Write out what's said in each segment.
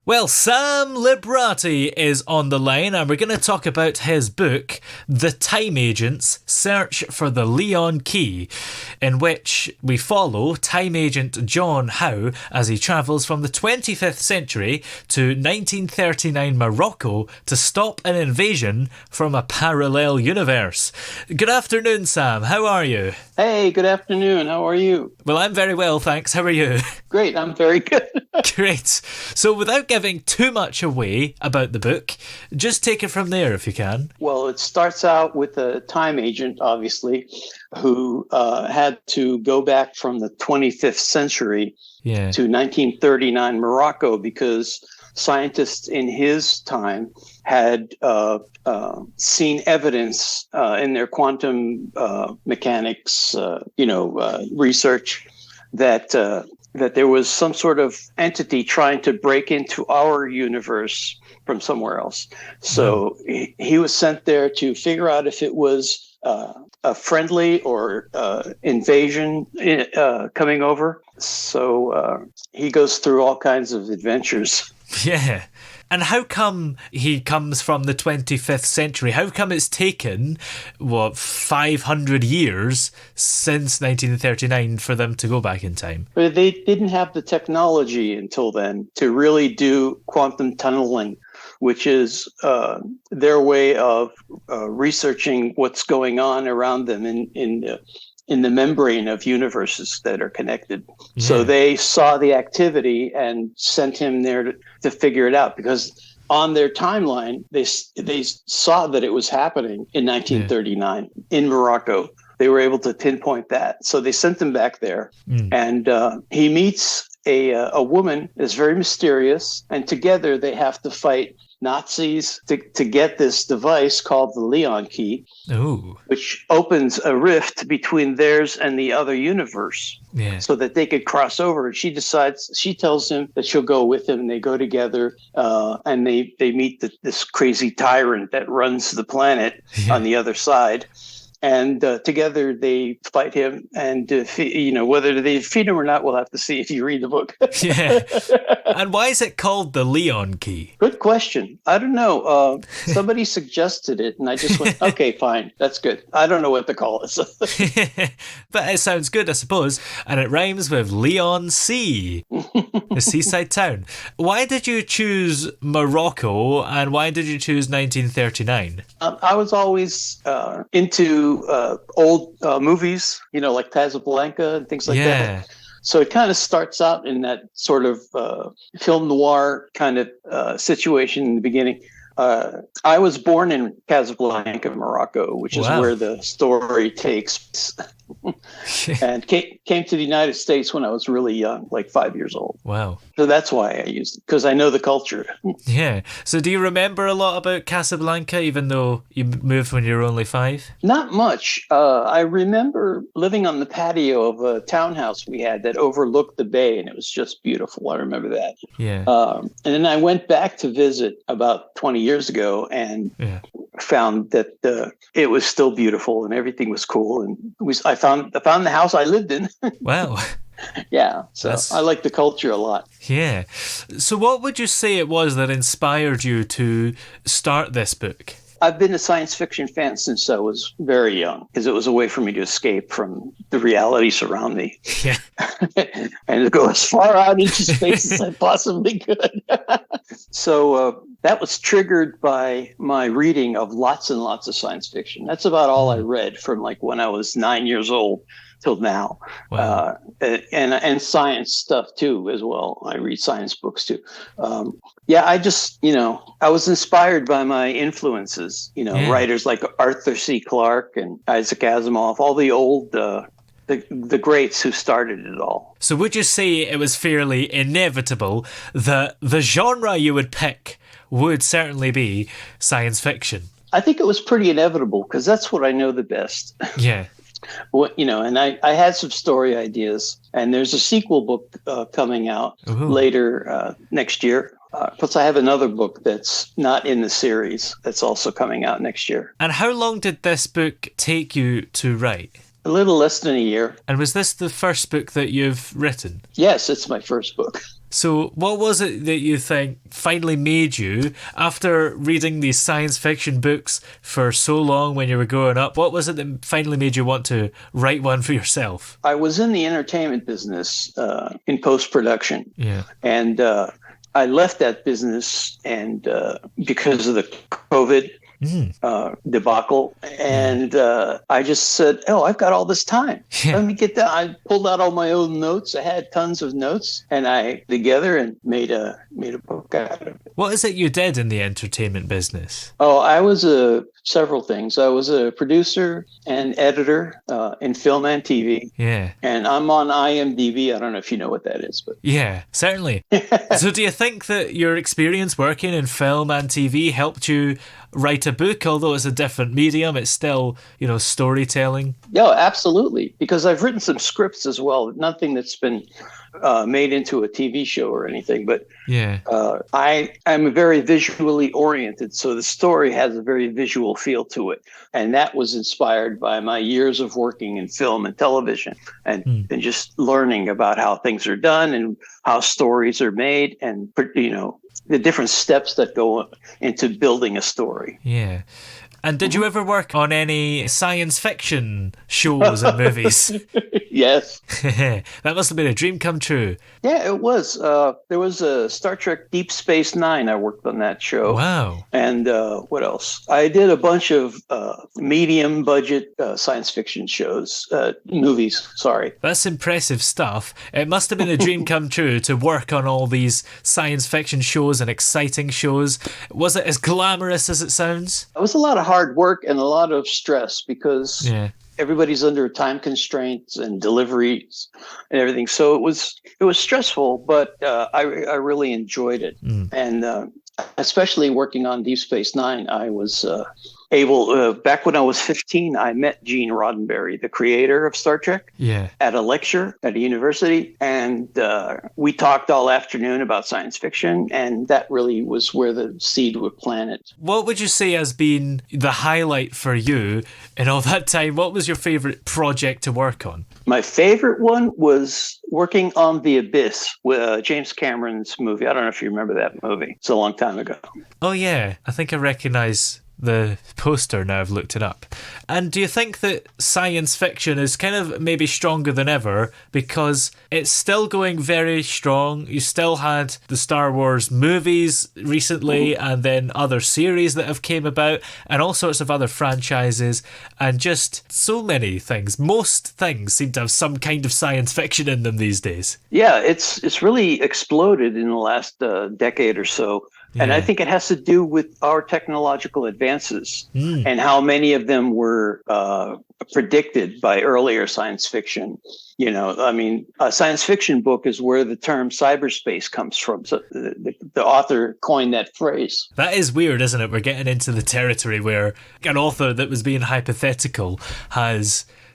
Well, Sam Libraty is on the line, and we're going to talk about his book, The Time Agents Search for the Leon Key, in which we follow time agent Jon Howe as he travels from the 25th century to 1939 Morocco to stop an invasion from a parallel universe. Good afternoon, Sam. How are you? Hey, good afternoon. How are you? Well, I'm very well, thanks. How are you? Great, I'm very good. Great. So without giving too much away about the book, just take it from there if you can. Well, it starts out with a time agent, obviously, who had to go back from the 25th century to 1939 Morocco because scientists in his time had seen evidence in their quantum mechanics, research that there was some sort of entity trying to break into our universe from somewhere else. So he was sent there to figure out if it was a friendly or invasion coming over. So he goes through all kinds of adventures. Yeah. And how come he comes from the 25th century? How come it's taken, 500 years since 1939 for them to go back in time? But they didn't have the technology until then to really do quantum tunneling, which is their way of researching what's going on around them in the membrane of universes that are connected. Yeah. So they saw the activity and sent him there to figure it out, because on their timeline, they saw that it was happening in 1939 in Morocco. They were able to pinpoint that. So they sent him back there. And he meets a woman that's very mysterious, and together they have to fight Nazis to get this device called the Leon Key, which opens a rift between theirs and the other universe, so that they could cross over. And she tells him that she'll go with him, and they go together, and they meet this crazy tyrant that runs the planet on the other side. And together they fight him, and whether they defeat him or not, we'll have to see if you read the book. And why is it called the Leon Key? Good question. I don't know. Somebody suggested it, and I just went, okay, fine, that's good. I don't know what to call it. But it sounds good, I suppose, and it rhymes with Leon Sea, a seaside town. Why did you choose Morocco, and why did you choose 1939? I was always into old movies, like Casablanca and things like that. So it kind of starts out in that sort of film noir kind of situation in the beginning. I was born in Casablanca, Morocco, which is where the story takes place. And came to the United States when I was really young, like 5 years old. Wow. So that's why I used it, because I know the culture. Yeah. So do you remember a lot about Casablanca, even though you moved when you were only 5? Not much. I remember living on the patio of a townhouse we had that overlooked the bay, and it was just beautiful. I remember that. Yeah. And then I went back to visit about 20 years ago and found that it was still beautiful and everything was cool. And I found the house I lived in. Wow. Yeah, so I like the culture a lot. Yeah. So what would you say it was that inspired you to start this book? I've been a science fiction fan since I was very young, because it was a way for me to escape from the realities around me. Yeah. And to go as far out into space as I possibly could. So that was triggered by my reading of lots and lots of science fiction. That's about all I read from like when I was 9 years old till now. Wow. And science stuff too as well. I read science books too. I just, I was inspired by my influences, writers like Arthur C. Clarke and Isaac Asimov, all the old the greats who started it all. So would you say it was fairly inevitable that the genre you would pick would certainly be science fiction? I think it was pretty inevitable, because that's what I know the best. Yeah. Well, and I had some story ideas, and there's a sequel book coming out later next year. Plus, I have another book that's not in the series that's also coming out next year. And how long did this book take you to write? A little less than a year. And was this the first book that you've written? Yes, it's my first book. So what was it that you think finally made you, after reading these science fiction books for so long when you were growing up, what was it that finally made you want to write one for yourself? I was in the entertainment business in post-production. Yeah. And I left that business and because of the COVID debacle. And I just said, oh, I've got all this time. Yeah. Let me get that. I pulled out all my own notes. I had tons of notes, and I together and made a book out of it. What is it you did in the entertainment business? Oh, I was several things. I was a producer and editor in film and TV. Yeah. And I'm on IMDb. I don't know if you know what that is, but yeah, certainly. So do you think that your experience working in film and TV helped you write a book? Although it's a different medium, it's still, storytelling. Yeah, absolutely. Because I've written some scripts as well. Nothing that's been made into a TV show or anything, but yeah, I'm very visually oriented, so the story has a very visual feel to it, and that was inspired by my years of working in film and television, and just learning about how things are done and how stories are made, and the different steps that go into building a story. Yeah. And did you ever work on any science fiction shows and movies? Yes. That must have been a dream come true. Yeah, it was. There was a Star Trek Deep Space Nine. I worked on that show. Wow. And what else? I did a bunch of medium budget science fiction movies. Sorry. That's impressive stuff. It must have been a dream come true to work on all these science fiction shows and exciting shows. Was it as glamorous as it sounds? It was a lot of hard work and a lot of stress because everybody's under time constraints and deliveries and everything. So it was stressful, but I really enjoyed it. And especially working on Deep Space Nine, I was able, back when I was 15, I met Gene Roddenberry, the creator of Star Trek, at a lecture at a university. And we talked all afternoon about science fiction. And that really was where the seed was planted. What would you say has been the highlight for you in all that time? What was your favorite project to work on? My favorite one was working on The Abyss with James Cameron's movie. I don't know if you remember that movie. It's a long time ago. Oh, yeah. I think I recognize the poster now. I've looked it up. And do you think that science fiction is kind of maybe stronger than ever because it's still going very strong? You still had the Star Wars movies recently and then other series that have came about and all sorts of other franchises and just so many things. Most things seem to have some kind of science fiction in them these days. Yeah, it's really exploded in the last decade or so. And I think it has to do with our technological advances and how many of them were predicted by earlier science fiction. A science fiction book is where the term cyberspace comes from. So the author coined that phrase. That is weird, isn't it? We're getting into the territory where an author that was being hypothetical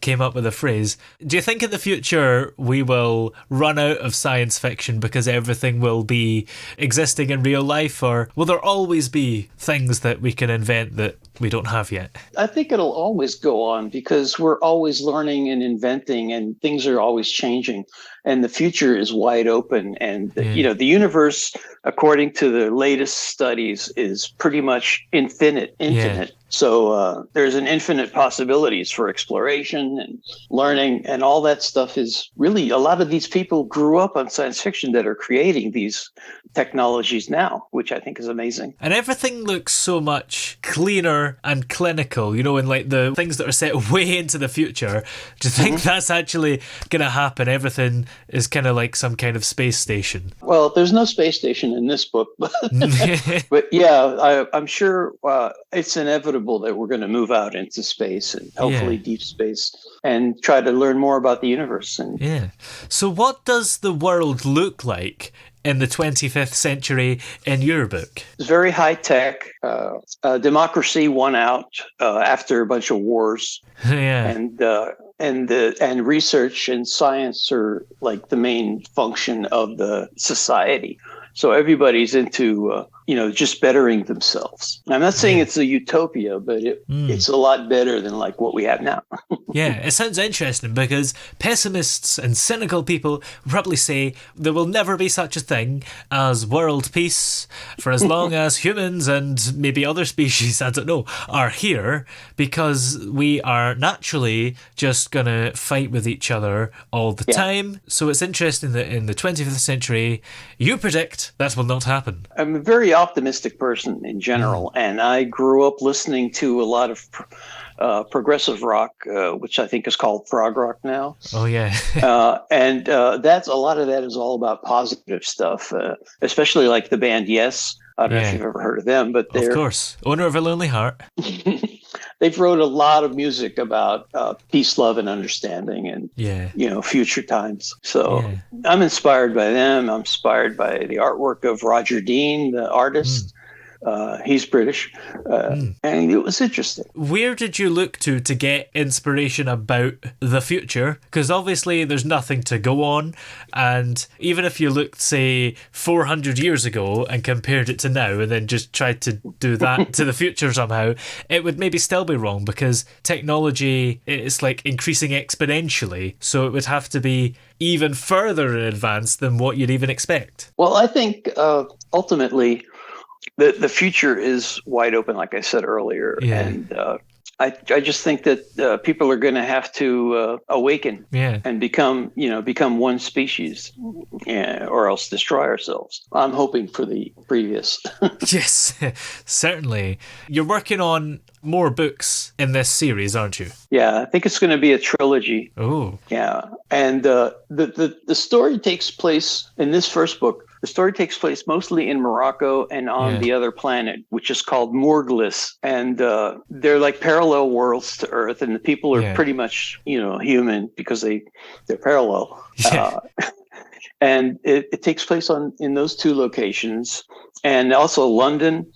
came up with a phrase. Do you think in the future we will run out of science fiction because everything will be existing in real life, or will there always be things that we can invent that we don't have yet? I think it'll always go on because we're always learning and inventing and things are always changing and the future is wide open. And, the universe, according to the latest studies, is pretty much infinite. Yeah. So there's an infinite possibilities for exploration and learning, and all that stuff is really, a lot of these people grew up on science fiction that are creating these technologies now, which I think is amazing. And everything looks so much cleaner and clinical, and like the things that are set way into the future. Do you think that's actually going to happen? Everything is kind of like some kind of space station. Well, there's no space station in this book, but yeah, I'm sure it's inevitable that we're going to move out into space and hopefully deep space and try to learn more about the universe. So what does the world look like in the 25th century in your book? It's very high tech. Democracy won out after a bunch of wars. And research and science are like the main function of the society. So everybody's into just bettering themselves. I'm not saying it's a utopia, but it's a lot better than like what we have now. Yeah, it sounds interesting because pessimists and cynical people probably say there will never be such a thing as world peace for as long as humans and maybe other species, I don't know, are here, because we are naturally just going to fight with each other all the time. So it's interesting that in the 25th century, you predict that will not happen. I'm a very optimistic person in general, and I grew up listening to a lot of progressive rock, which I think is called prog rock now. Oh, yeah. and that's a lot of that is all about positive stuff, especially like the band Yes. I don't know if you've ever heard of them, but they're... Of course. Owner of a Lonely Heart. They've wrote a lot of music about peace, love, and understanding and, future times. So I'm inspired by them. I'm inspired by the artwork of Roger Dean, the artist. He's British, and it was interesting. Where did you look to get inspiration about the future? Because obviously there's nothing to go on, and even if you looked, say, 400 years ago and compared it to now and then just tried to do that to the future somehow, it would maybe still be wrong, because technology is like increasing exponentially, so it would have to be even further in advance than what you'd even expect. Well, I think ultimately the future is wide open, like I said earlier, and I just think that people are going to have to awaken and become one species, or else destroy ourselves. I'm hoping for the previous. Yes, certainly. You're working on more books in this series, aren't you? Yeah, I think it's going to be a trilogy. Oh, yeah, and the story takes place in this first book. The story takes place mostly in Morocco and on the other planet, which is called Morglis. And they're like parallel worlds to Earth. And the people are pretty much, human because they're parallel. And it takes place in those two locations. And also London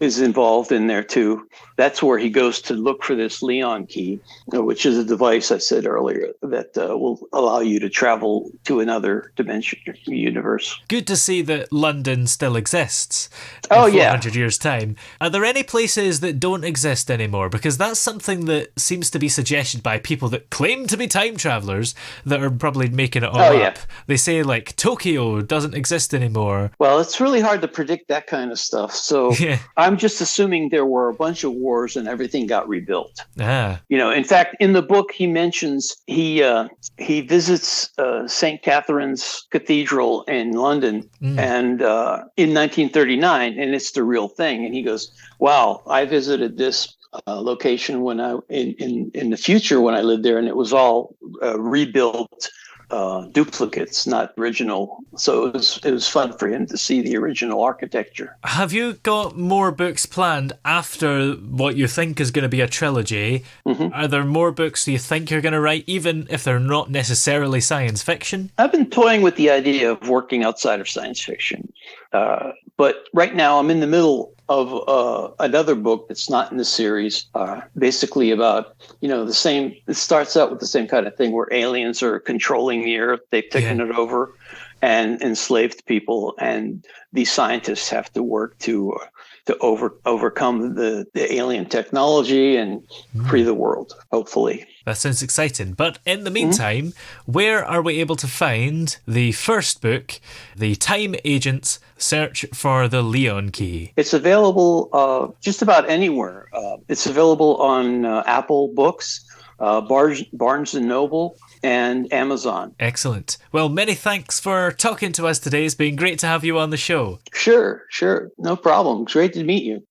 is involved in there too. That's where he goes to look for this Leon key, which is a device I said earlier that will allow you to travel to another dimension, universe. Good to see that London still exists in 400 years' time. Are there any places that don't exist anymore? Because that's something that seems to be suggested by people that claim to be time travelers that are probably making it all up. They say like Tokyo doesn't exist anymore. Well, it's really hard to predict that kind of stuff. So I'm just assuming there were a bunch of wars and everything got rebuilt. In fact, in the book, he mentions he visits St. Catherine's Cathedral in London and in 1939, and it's the real thing. And he goes, wow, I visited this location when in the future when I lived there, and it was all rebuilt duplicates, not original. So it was fun for him to see the original architecture. Have you got more books planned after what you think is going to be a trilogy? Are there more books you think you're going to write, even if they're not necessarily science fiction? I've been toying with the idea of working outside of science fiction. But right now I'm in the middle of another book that's not in the series, basically about, the same, it starts out with the same kind of thing where aliens are controlling the earth. They've taken it over and enslaved people. And these scientists have to work to overcome the alien technology and free the world, hopefully. That sounds exciting. But in the meantime, where are we able to find the first book, The Time Agent's Search for the Leon Key? It's available just about anywhere. It's available on Apple Books, Barnes & Noble, and Amazon. Excellent. Well, many thanks for talking to us today. It's been great to have you on the show. Sure. No problem. Great to meet you.